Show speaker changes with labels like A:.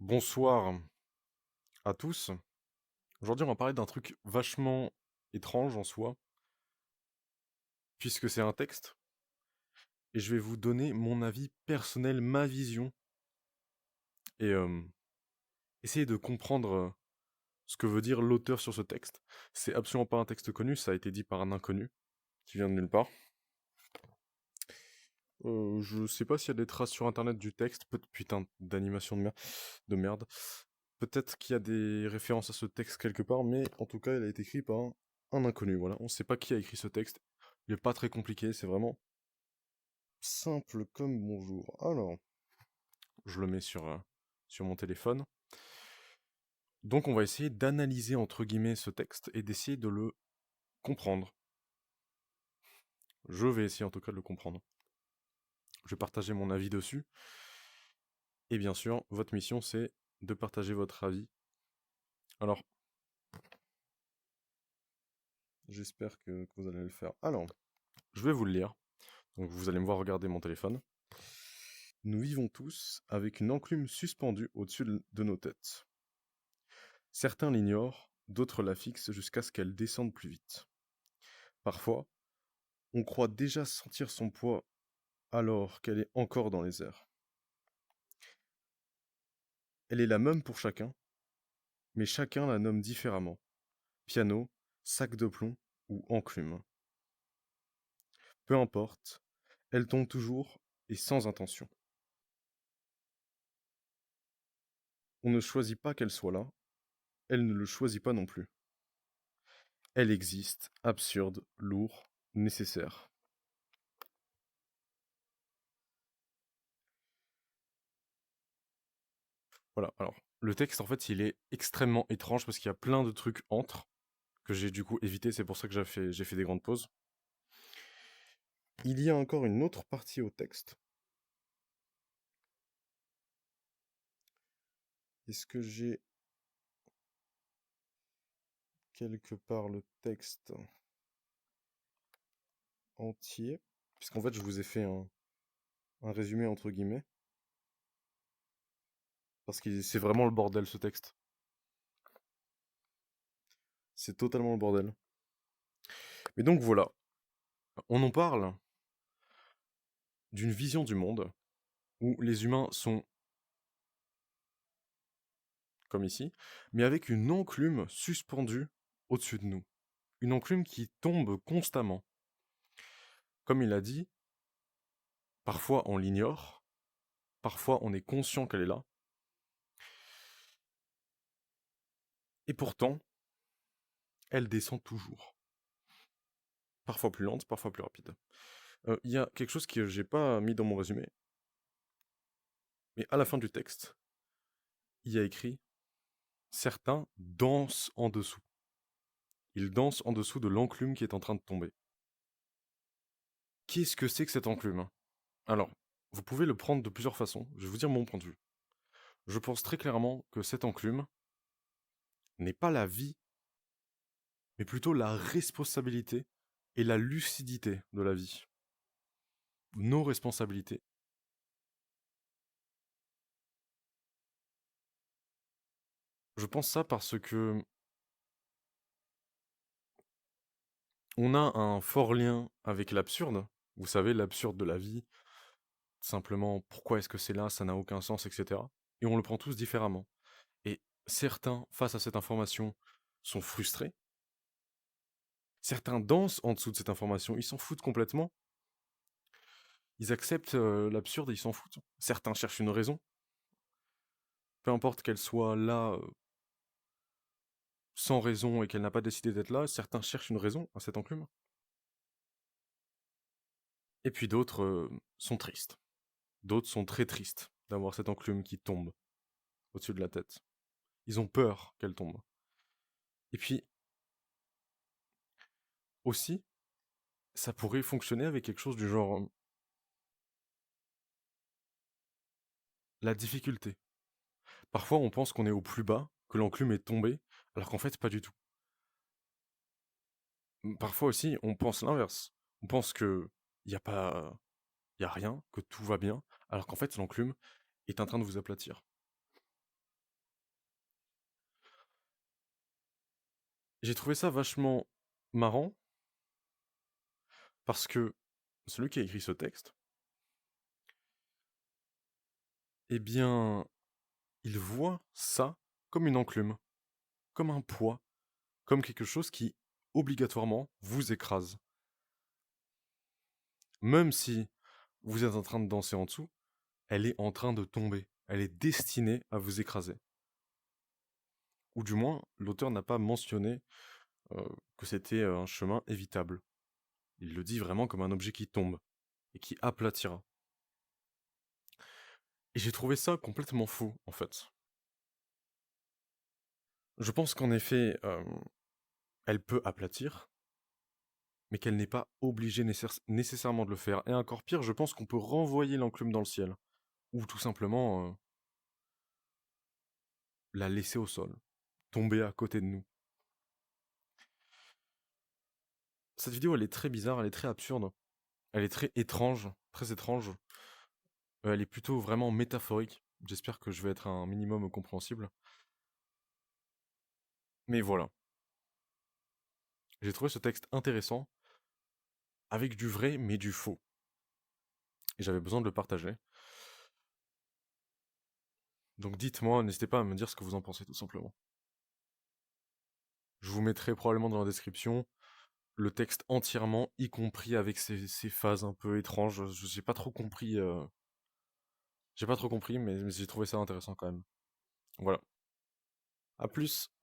A: Bonsoir à tous. Aujourd'hui, on va parler d'un truc vachement étrange en soi, puisque c'est un texte, et je vais vous donner mon avis personnel, ma vision, et essayer de comprendre ce que veut dire l'auteur sur ce texte. C'est absolument pas un texte connu, ça a été dit par un inconnu, qui vient de nulle part. Je sais pas s'il y a des traces sur internet du texte, putain d'animation de merde. Peut-être qu'il y a des références à ce texte quelque part, mais en tout cas, il a été écrit par un inconnu, voilà. On sait pas qui a écrit ce texte. Il est pas très compliqué, c'est vraiment simple comme bonjour. Alors, je le mets sur mon téléphone. Donc, on va essayer d'analyser, entre guillemets, ce texte et d'essayer de le comprendre. Je vais essayer en tout cas de le comprendre. Je vais partager mon avis dessus. Et bien sûr, votre mission, c'est de partager votre avis. Alors, j'espère que vous allez le faire. Alors, je vais vous le lire. Donc, vous allez me voir regarder mon téléphone. Nous vivons tous avec une enclume suspendue au-dessus de nos têtes. Certains l'ignorent, d'autres la fixent jusqu'à ce qu'elle descende plus vite. Parfois, on croit déjà sentir son poids alors qu'elle est encore dans les airs. Elle est la même pour chacun, mais chacun la nomme différemment. Piano, sac de plomb ou enclume. Peu importe, elle tombe toujours et sans intention. On ne choisit pas qu'elle soit là, elle ne le choisit pas non plus. Elle existe, absurde, lourd, nécessaire. Voilà, alors, le texte, en fait, il est extrêmement étrange parce qu'il y a plein de trucs entre que j'ai du coup évité, c'est pour ça que j'ai fait des grandes pauses. Il y a encore une autre partie au texte. Est-ce que j'ai quelque part le texte entier? Puisqu'en fait, je vous ai fait un résumé entre guillemets. Parce que c'est vraiment le bordel ce texte. C'est totalement le bordel. Mais donc voilà, on en parle d'une vision du monde où les humains sont comme ici, mais avec une enclume suspendue au-dessus de nous. Une enclume qui tombe constamment. Comme il a dit, parfois on l'ignore, parfois on est conscient qu'elle est là, et pourtant, elle descend toujours. Parfois plus lente, parfois plus rapide. Il y a quelque chose que j'ai pas mis dans mon résumé, mais à la fin du texte, il y a écrit certains dansent en dessous. Ils dansent en dessous de l'enclume qui est en train de tomber. Qu'est-ce que c'est que cette enclume? Alors, vous pouvez le prendre de plusieurs façons. Je vais vous dire mon point de vue. Je pense très clairement que cette enclume n'est pas la vie, mais plutôt la responsabilité et la lucidité de la vie. Nos responsabilités. Je pense ça parce que on a un fort lien avec l'absurde. Vous savez, l'absurde de la vie. Simplement, pourquoi est-ce que c'est là? Ça n'a aucun sens, etc. Et on le prend tous différemment. Et certains, face à cette information, sont frustrés. Certains dansent en dessous de cette information. Ils s'en foutent complètement. Ils acceptent l'absurde et ils s'en foutent. Certains cherchent une raison. Peu importe qu'elle soit là sans raison et qu'elle n'a pas décidé d'être là, certains cherchent une raison à cette enclume. Et puis d'autres sont tristes. D'autres sont très tristes d'avoir cette enclume qui tombe au-dessus de la tête. Ils ont peur qu'elle tombe. Et puis, aussi, ça pourrait fonctionner avec quelque chose du genre la difficulté. Parfois, on pense qu'on est au plus bas, que l'enclume est tombée, alors qu'en fait, pas du tout. Parfois aussi, on pense l'inverse. On pense que y a pas, y a rien, que tout va bien, alors qu'en fait, l'enclume est en train de vous aplatir. J'ai trouvé ça vachement marrant parce que celui qui a écrit ce texte, eh bien, il voit ça comme une enclume, comme un poids, comme quelque chose qui, obligatoirement, vous écrase. Même si vous êtes en train de danser en dessous, elle est en train de tomber. Elle est destinée à vous écraser. Ou du moins, l'auteur n'a pas mentionné que c'était un chemin évitable. Il le dit vraiment comme un objet qui tombe et qui aplatira. Et j'ai trouvé ça complètement fou, en fait. Je pense qu'en effet, elle peut aplatir, mais qu'elle n'est pas obligée nécessairement de le faire. Et encore pire, je pense qu'on peut renvoyer l'enclume dans le ciel. Ou tout simplement la laisser au sol, tomber à côté de nous. Cette vidéo, elle est très bizarre, elle est très absurde, elle est très étrange, très étrange. Elle est plutôt vraiment métaphorique. J'espère que je vais être un minimum compréhensible. Mais voilà. J'ai trouvé ce texte intéressant, avec du vrai mais du faux. Et j'avais besoin de le partager. Donc dites-moi, n'hésitez pas à me dire ce que vous en pensez tout simplement. Je vous mettrai probablement dans la description le texte entièrement, y compris avec ces phases un peu étranges. Je n'ai pas trop compris. J'ai pas trop compris, mais j'ai trouvé ça intéressant quand même. Voilà. À plus.